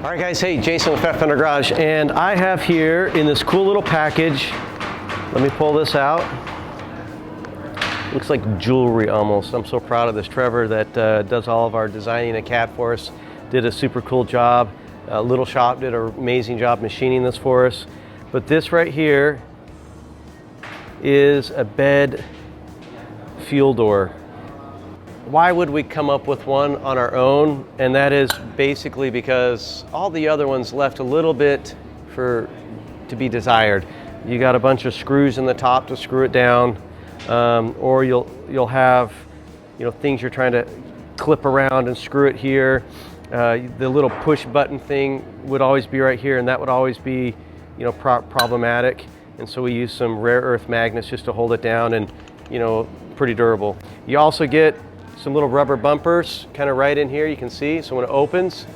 All right guys, hey, Jason with Fender Garage, and I have here in this cool little package, let me pull this out. Looks like jewelry almost. I'm so proud of this. Trevor that does all of our designing and CAD for us did a super cool job. Little shop did an amazing job machining this for us. But this right here is a bed fuel door. Why would we come up with one on our own? And that is basically because all the other ones left a little bit to be desired. You got a bunch of screws in the top to screw it down, or you'll have things you're trying to clip around and screw it here. The little push button thing would always be right here, and that would always be problematic. And so we use some rare earth magnets just to hold it down, and pretty durable. You also get some little rubber bumpers kind of right in here, you can see. So when it opens,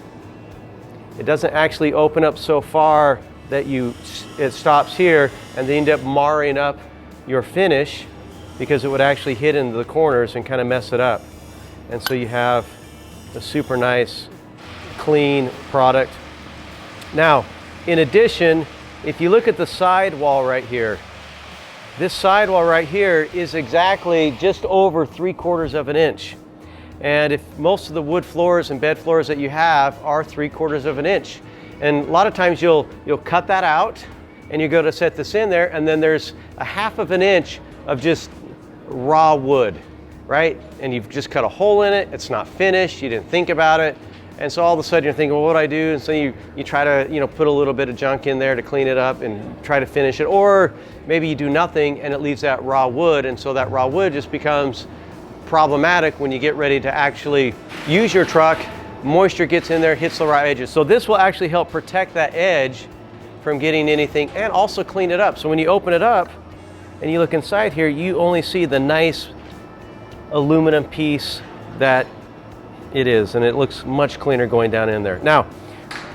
it doesn't actually open up so far that it stops here and they end up marring up your finish, because it would actually hit into the corners and kind of mess it up. And so you have a super nice, clean product. Now, in addition, if you look at the sidewall right here, this sidewall right here is exactly just over 3/4 of an inch. And if most of the wood floors and bed floors that you have are 3/4 of an inch. And a lot of times you'll cut that out and you go to set this in there, and then there's a 1/2 an inch of just raw wood, right? And you've just cut a hole in it, it's not finished, you didn't think about it. And so all of a sudden you're thinking, well, what do I do? And so you try to put a little bit of junk in there to clean it up and try to finish it. Or maybe you do nothing and it leaves that raw wood, and so that raw wood just becomes problematic when you get ready to actually use your truck. Moisture gets in there, hits the raw edges. So this will actually help protect that edge from getting anything and also clean it up. So when you open it up and you look inside here, you only see the nice aluminum piece that it is, and it looks much cleaner going down in there. Now,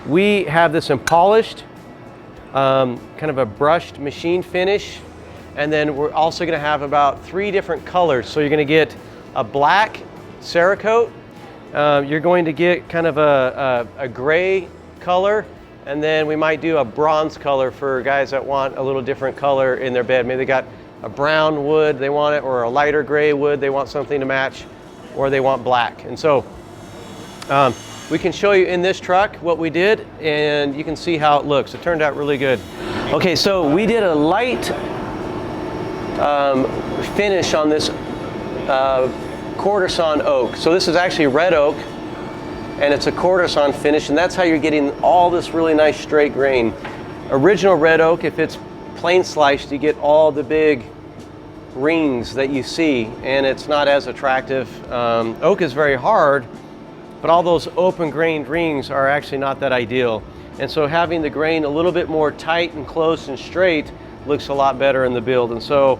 we have this in polished, kind of a brushed machine finish, and then we're also gonna have about 3 different colors. So you're gonna get a black Cerakote, you're going to get kind of a gray color, and then we might do a bronze color for guys that want a little different color in their bed. Maybe they got a brown wood, they want it, or a lighter gray wood, they want something to match, or they want black. And so we can show you in this truck what we did, and you can see how it looks. It turned out really good. Okay, so we did a light finish on this quarter sawn oak. So this is actually red oak, and it's a quarter sawn finish, and that's how you're getting all this really nice straight grain. Original red oak, if it's plain sliced, you get all the big rings that you see, and it's not as attractive. Oak is very hard, but all those open grained rings are actually not that ideal. And so having the grain a little bit more tight and close and straight looks a lot better in the build. And so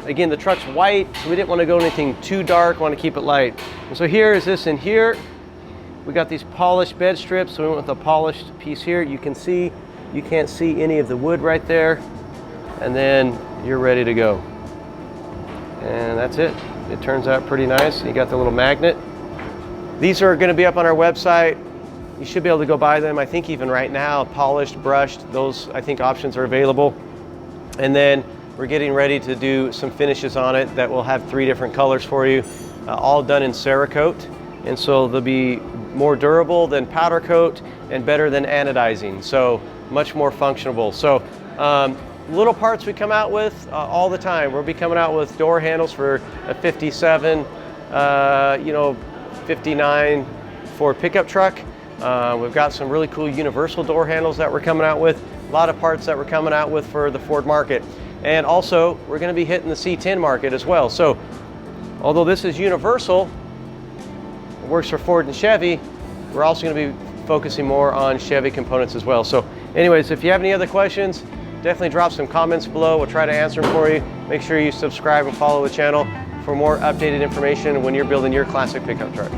again, the truck's white, so we didn't want to go anything too dark, want to keep it light. And so here is this in here. We got these polished bed strips, so we went with a polished piece here. You can see, you can't see any of the wood right there. And then you're ready to go. And that's it. It turns out pretty nice. You got the little magnet. These are going to be up on our website. You should be able to go buy them. I think even right now, polished, brushed, those I think options are available. And then we're getting ready to do some finishes on it that will have 3 different colors for you, all done in Cerakote. And so they'll be more durable than powder coat and better than anodizing. So much more functional. So little parts we come out with all the time. We'll be coming out with door handles for a 57, 59 Ford pickup truck. We've got some really cool universal door handles that we're coming out with. A lot of parts that we're coming out with for the Ford market. And also, we're going to be hitting the C10 market as well. So, although this is universal, it works for Ford and Chevy, we're also going to be focusing more on Chevy components as well. So, anyways, if you have any other questions, definitely drop some comments below. We'll try to answer them for you. Make sure you subscribe and follow the channel for more updated information when you're building your classic pickup truck.